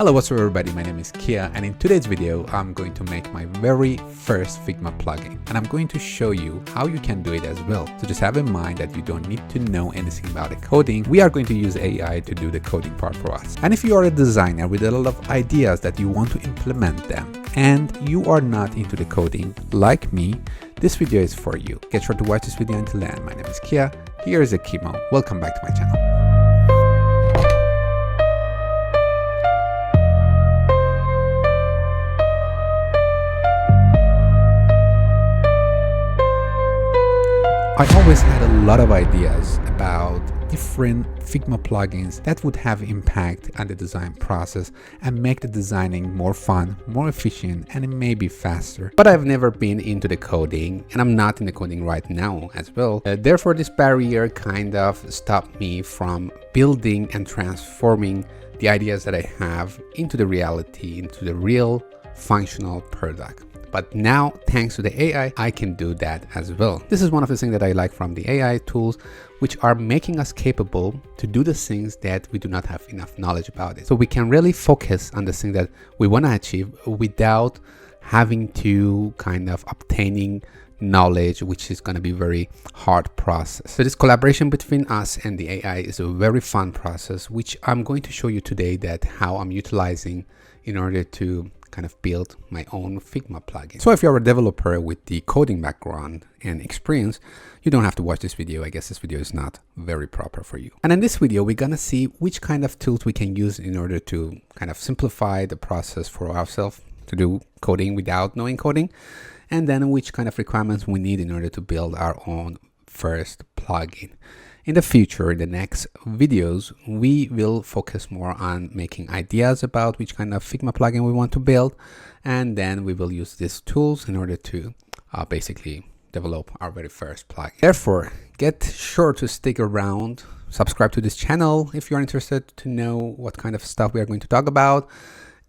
Hello, what's up everybody, my name is Kia, and in today's video I'm going to make my very first Figma plugin, and I'm going to show you how you can do it as well. So just have in mind that you don't need to know anything about the coding. We are going to use AI to do the coding part for us. And if you are a designer with a lot of ideas that you want to implement them and you are not into the coding like me, this video is for you. Get sure to watch this video until the end. My name is Kia, here is a Kimo. Welcome back to my channel. I always had a lot of ideas about different Figma plugins that would have impact on the design process and make the designing more fun, more efficient, and maybe faster. But I've never been into the coding, and I'm not in the coding right now as well. Therefore, this barrier kind of stopped me from building and transforming the ideas that I have into the reality, into the real functional product. But now, thanks to the AI, I can do that as well. This is one of the things that I like from the AI tools, which are making us capable to do the things that we do not have enough knowledge about it. So we can really focus on the thing that we want to achieve without having to kind of obtaining knowledge, which is going to be very hard process. So this collaboration between us and the AI is a very fun process, which I'm going to show you today that how I'm utilizing in order to kind of build my own Figma plugin. So if you're a developer with the coding background and experience, you don't have to watch this video. I guess this video is not very proper for you. And in this video, we're gonna see which kind of tools we can use in order to kind of simplify the process for ourselves to do coding without knowing coding, and then which kind of requirements we need in order to build our own first plugin. In the future, in the next videos, we will focus more on making ideas about which kind of Figma plugin we want to build, and then we will use these tools in order to basically develop our very first plugin. Therefore, get sure to stick around, subscribe to this channel if you're interested to know what kind of stuff we are going to talk about,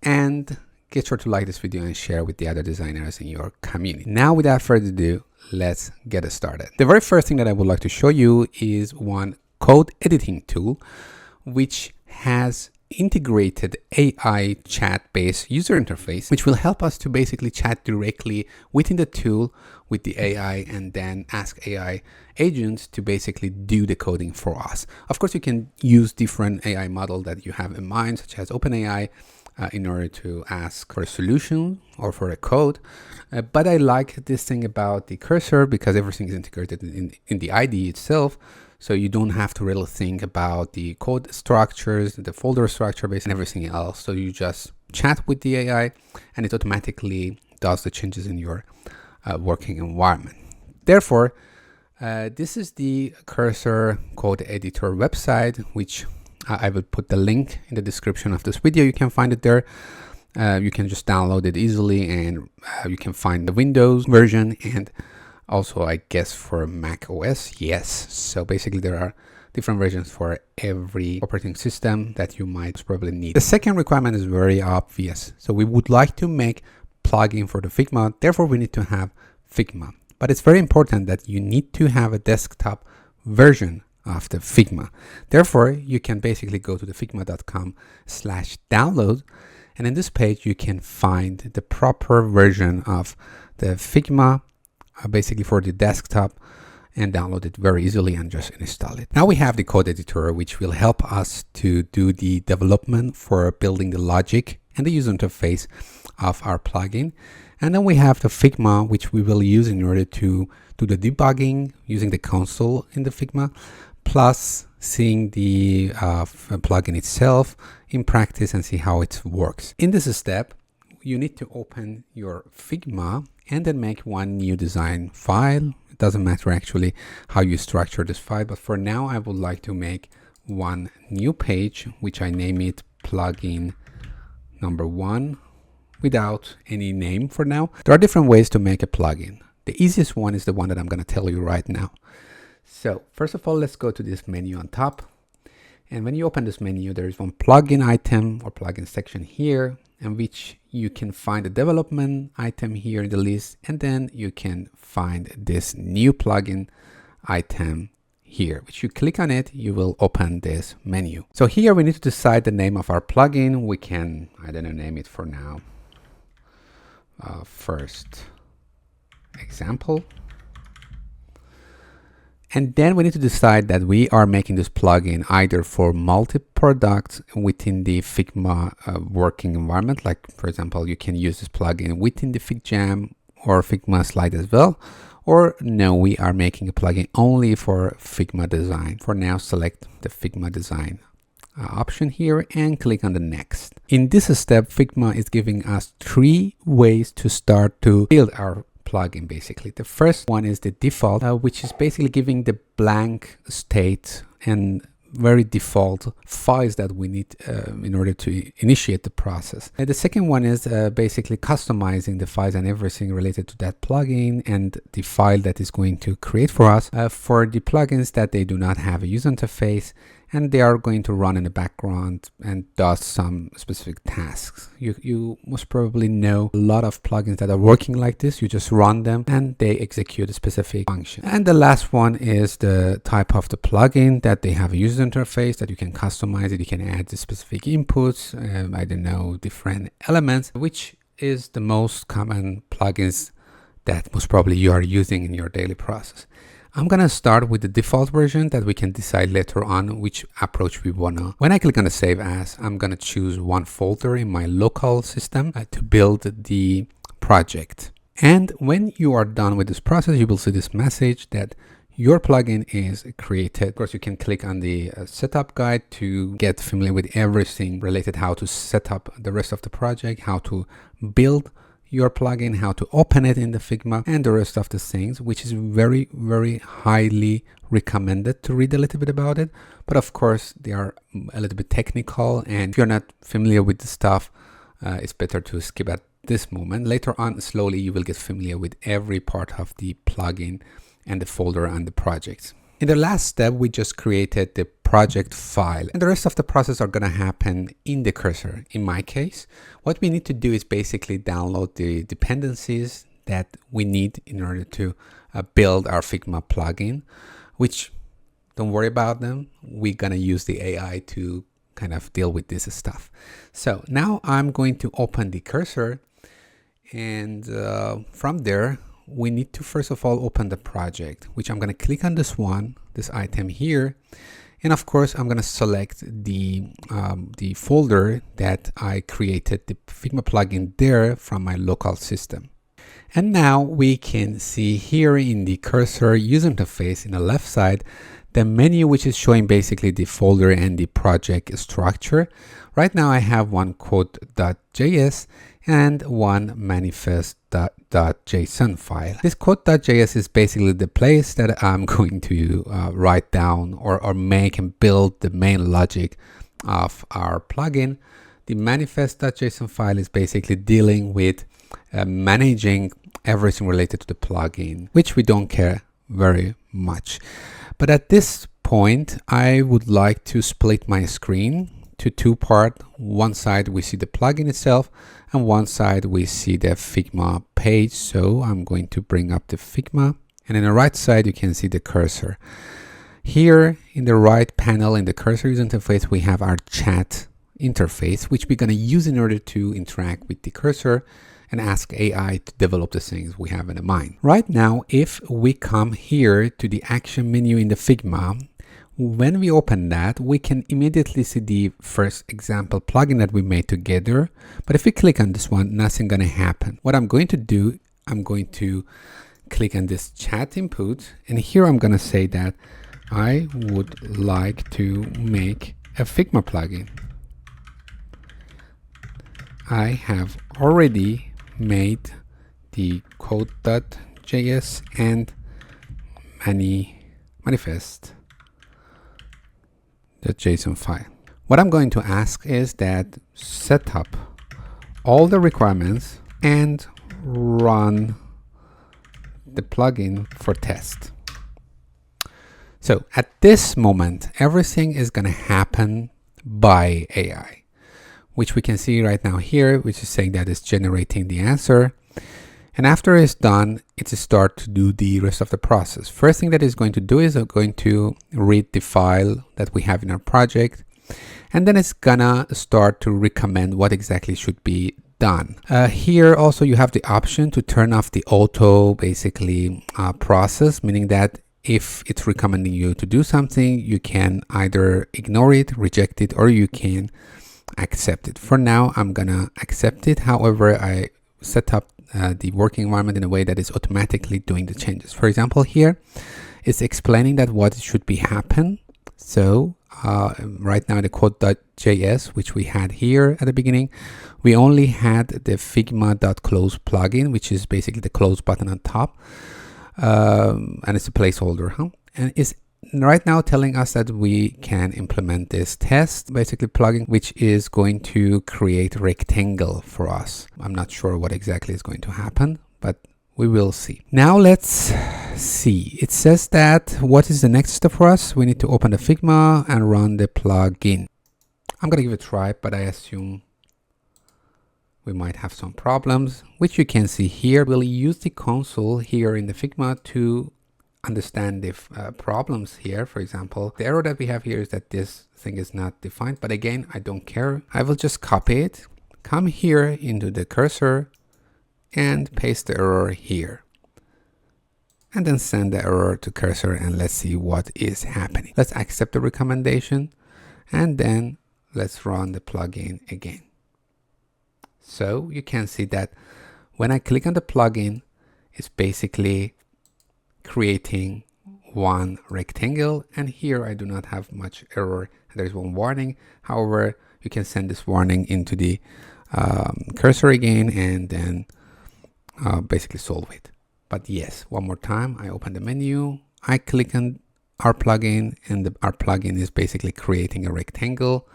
and get sure to like this video and share with the other designers in your community. Now, without further ado, let's get it started. The very first thing that I would like to show you is one code editing tool, which has integrated AI chat-based user interface, which will help us to basically chat directly within the tool with the AI and then ask AI agents to basically do the coding for us. Of course, you can use different AI model that you have in mind, such as OpenAI, in order to ask for a solution or for a code. But I like this thing about the cursor because everything is integrated in the IDE itself. So you don't have to really think about the code structures, the folder structure base, and everything else. So you just chat with the AI and it automatically does the changes in your working environment. Therefore, this is the cursor code editor website, which I will put the link in the description of this video. You can find it there. You can just download it easily, and you can find the Windows version and also, I guess, for Mac OS. Yes. So basically there are different versions for every operating system that you might probably need. The second requirement is very obvious. So we would like to make plugin for the Figma. Therefore, we need to have Figma. But it's very important that you need to have a desktop version of the Figma. Therefore, you can basically go to the figma.com/download, and in this page you can find the proper version of the Figma basically for the desktop, and download it very easily and just install it. Now we have the code editor, which will help us to do the development for building the logic and the user interface of our plugin. And then we have the Figma, which we will use in order to do the debugging using the console in the Figma, plus seeing the plugin itself in practice and see how it works. In this step, you need to open your Figma and then make one new design file. It doesn't matter actually how you structure this file, but for now I would like to make one new page, which I name it plugin number 1 without any name for now. There are different ways to make a plugin. The easiest one is the one that I'm going to tell you right now. So first of all, let's go to this menu on top. And when you open this menu, there is one plugin item or plugin section here, in which you can find the development item here in the list. And then you can find this new plugin item here, which you click on it, you will open this menu. So here we need to decide the name of our plugin. We can, I don't know, name it for now. First example. And then we need to decide that we are making this plugin either for multi-products within the Figma working environment. Like, for example, you can use this plugin within the FigJam or Figma slide as well. Or no, we are making a plugin only for Figma design. For now, select the Figma design option here and click on the next. In this step, Figma is giving us 3 ways to start to build our plugin. Basically, the first one is the default, which is basically giving the blank state and very default files that we need in order to initiate the process. And the second one is basically customizing the files and everything related to that plugin and the file that is going to create for us for the plugins that they do not have a user interface and they are going to run in the background and does some specific tasks. You most probably know a lot of plugins that are working like this. You just run them and they execute a specific function. And the last one is the type of the plugin that they have a user interface that you can customize it. You can add the specific inputs, I don't know, different elements, which is the most common plugins that most probably you are using in your daily process. I'm going to start with the default version that we can decide later on which approach we want to. When I click on the Save As, I'm going to choose one folder in my local system to build the project. And when you are done with this process, you will see this message that your plugin is created. Of course, you can click on the setup guide to get familiar with everything related how to set up the rest of the project, how to build your plugin, how to open it in the Figma and the rest of the things, which is very, very highly recommended to read a little bit about it. But of course, they are a little bit technical and if you're not familiar with the stuff, it's better to skip at this moment. Later on, slowly, you will get familiar with every part of the plugin and the folder and the project. In the last step, we just created the project file and the rest of the process are going to happen in the cursor. In my case, what we need to do is basically download the dependencies that we need in order to build our Figma plugin, which don't worry about them. We're going to use the AI to kind of deal with this stuff. So now I'm going to open the cursor and from there, we need to first of all open the project, which I'm going to click on this one, this item here. And of course, I'm going to select the folder that I created the Figma plugin there from my local system. And now we can see here in the cursor user interface in the left side, the menu, which is showing basically the folder and the project structure. Right now I have one code.js and one manifest.json file. This code.js is basically the place that I'm going to write down or make and build the main logic of our plugin. The manifest.json file is basically dealing with managing everything related to the plugin, which we don't care very much. But at this point, I would like to split my screen to 2 parts. One side we see the plugin itself and one side we see the Figma page. So I'm going to bring up the Figma and in the right side you can see the cursor. Here in the right panel in the cursor user interface we have our chat interface, which we're going to use in order to interact with the cursor and ask AI to develop the things we have in mind. Right now, if we come here to the action menu in the Figma, when we open that, we can immediately see the first example plugin that we made together. But if we click on this one, nothing gonna happen. What I'm going to do, I'm going to click on this chat input. And here I'm gonna say that I would like to make a Figma plugin. I have already made the code.js and manifest the JSON file. What I'm going to ask is that set up all the requirements and run the plugin for test. So at this moment, everything is going to happen by AI, which we can see right now here, which is saying that it's generating the answer. And after it's done, it's start to do the rest of the process. First thing that it's going to do is going to read the file that we have in our project, and then it's gonna start to recommend what exactly should be done. Here also you have the option to turn off the auto basically process, meaning that if it's recommending you to do something, you can either ignore it, reject it, or you can accept it. For now, I'm gonna accept it. However, I set up the working environment in a way that is automatically doing the changes. For example, here it's explaining that what should be happen. So right now the code.js, which we had here at the beginning, we only had the Figma.close plugin, which is basically the close button on top. And it's a placeholder, and it's right now telling us that we can implement this test basically plugin, which is going to create a rectangle for us. I'm not sure what exactly is going to happen, but we will see. Now let's see. It says that what is the next step for us? We need to open the Figma and run the plugin. I'm gonna give it a try, but I assume we might have some problems, which you can see here. We'll use the console here in the Figma to understand the problems here. For example, the error that we have here is that this thing is not defined, but again, I don't care. I will just copy it, come here into the cursor and paste the error here, and then send the error to cursor, and let's see what is happening. Let's accept the recommendation, and then let's run the plugin again. So you can see that when I click on the plugin, it's basically creating one rectangle, and here I do not have much error. There's one warning. However, you can send this warning into the cursor again and then basically solve it. But yes, one more time, I open the menu, I click on our plugin, and our plugin is basically creating a rectangle,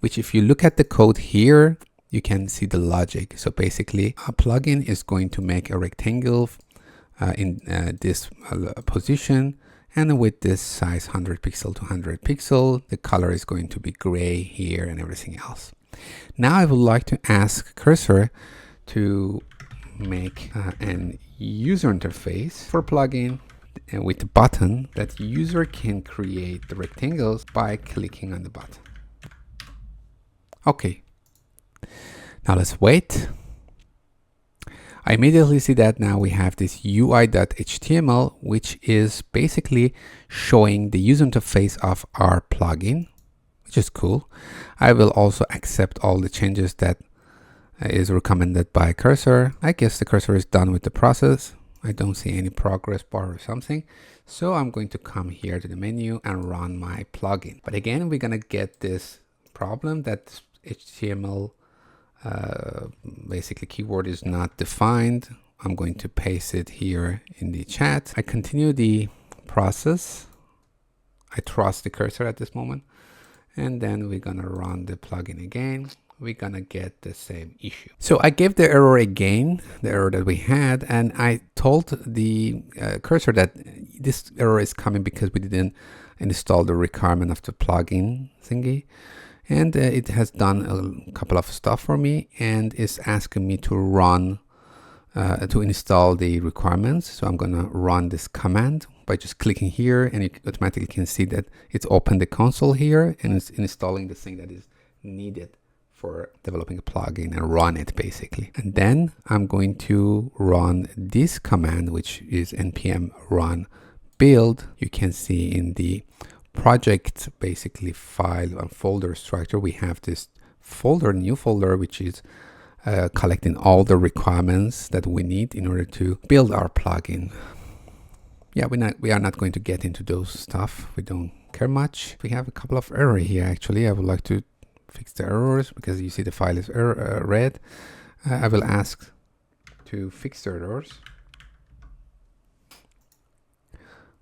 which if you look at the code here, you can see the logic. So basically a plugin is going to make a rectangle in this position, and with this size 100 pixel to 100 pixel, the color is going to be gray here and everything else. Now I would like to ask cursor to make an user interface for plugin with a button that user can create the rectangles by clicking on the button. Okay. Now let's wait. I immediately see that now we have this UI.html, which is basically showing the user interface of our plugin, which is cool. I will also accept all the changes that is recommended by cursor. I guess the cursor is done with the process. I don't see any progress bar or something. So I'm going to come here to the menu and run my plugin. But again, we're going to get this problem that HTML basically keyword is not defined. I'm going to paste it here in the chat. I continue the process. I trust the cursor at this moment, and then we're gonna run the plugin again. We're gonna get the same issue. So I gave the error again, the error that we had, and I told the cursor that this error is coming because we didn't install the requirement of the plugin thingy. And it has done a couple of stuff for me and is asking me to run, to install the requirements. So I'm gonna run this command by just clicking here, and you automatically can see that it's opened the console here and it's installing the thing that is needed for developing a plugin and run it basically. And then I'm going to run this command, which is npm run build. You can see in the project basically file and folder structure, we have this folder, new folder, which is collecting all the requirements that we need in order to build our plugin. Yeah, we are not going to get into those stuff. We don't care much. We have a couple of errors here. Actually, I would like to fix the errors because you see the file is red. I will ask to fix the errors.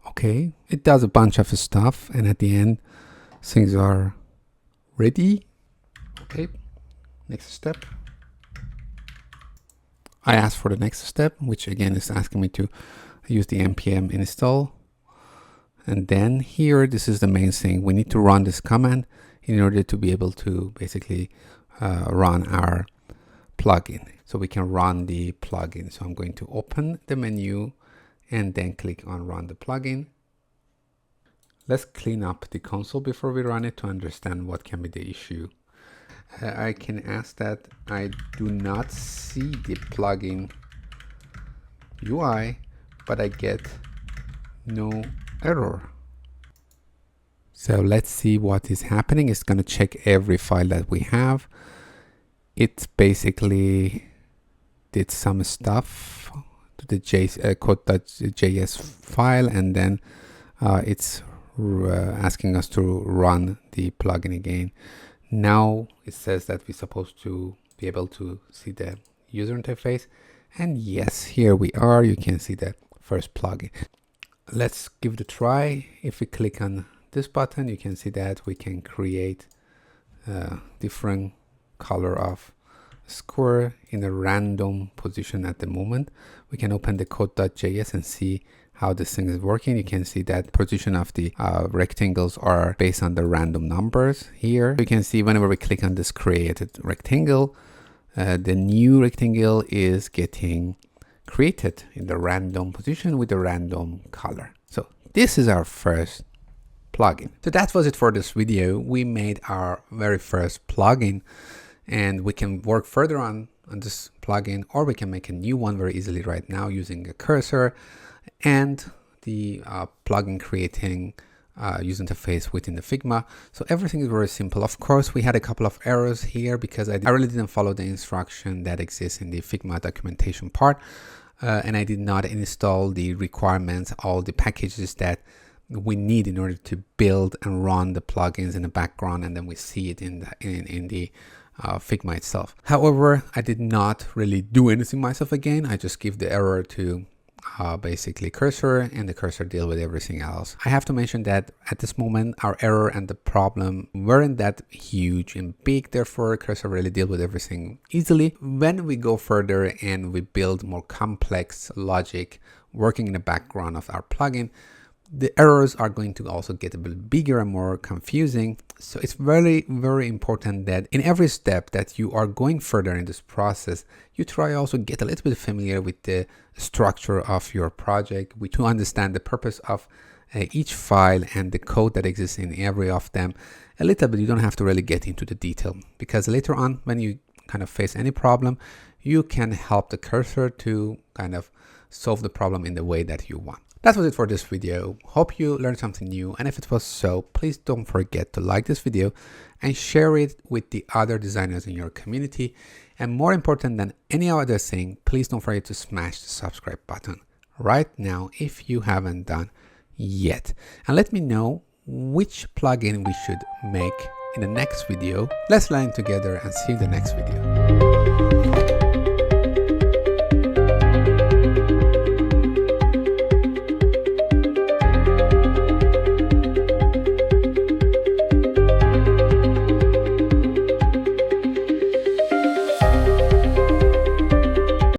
Okay, it does a bunch of stuff, and at the end things are ready. Okay, next step. I ask for the next step, which again is asking me to use the npm install. And then here, this is the main thing. We need to run this command in order to be able to basically run our plugin. so we can run the plugin. So I'm going to open the menu and then click on run the plugin. Let's clean up the console before we run it to understand what can be the issue. I can ask that I do not see the plugin UI, but I get no error. So let's see what is happening. It's going to check every file that we have. It basically did some stuff to the code.js file, and then it's asking us to run the plugin again. Now it says that we're supposed to be able to see the user interface, and yes, here we are. You can see the first plugin. Let's give it a try. If we click on this button, you can see that we can create different color of square in a random position at the moment. We can open the code.js and see how this thing is working. You can see that position of the rectangles are based on the random numbers here. You can see whenever we click on this created rectangle, the new rectangle is getting created in the random position with a random color. So this is our first plugin. So that was it for this video. We made our very first plugin, and we can work further on this plugin, or we can make a new one very easily right now using a cursor and the plugin creating user interface within the Figma. So everything is very simple. Of course, we had a couple of errors here because I really didn't follow the instruction that exists in the Figma documentation part, and I did not install the requirements, all the packages that we need in order to build and run the plugins in the background, and then we see it in the Figma itself. However, I did not really do anything myself again. I just give the error to basically cursor, and the cursor deal with everything else. I have to mention that at this moment our error and the problem weren't that huge and big, therefore cursor really deal with everything easily. When we go further and we build more complex logic working in the background of our plugin, the errors are going to also get a bit bigger and more confusing. So it's very, very important that in every step that you are going further in this process, you try also get a little bit familiar with the structure of your project, to understand the purpose of each file and the code that exists in every of them a little bit. You don't have to really get into the detail, because later on when you kind of face any problem, you can help the cursor to kind of solve the problem in the way that you want. That was it for this video. Hope you learned something new, and if it was so, please don't forget to like this video and share it with the other designers in your community. And more important than any other thing, please don't forget to smash the subscribe button right now if you haven't done yet. And let me know which plugin we should make in the next video. Let's learn together and see you in the next video.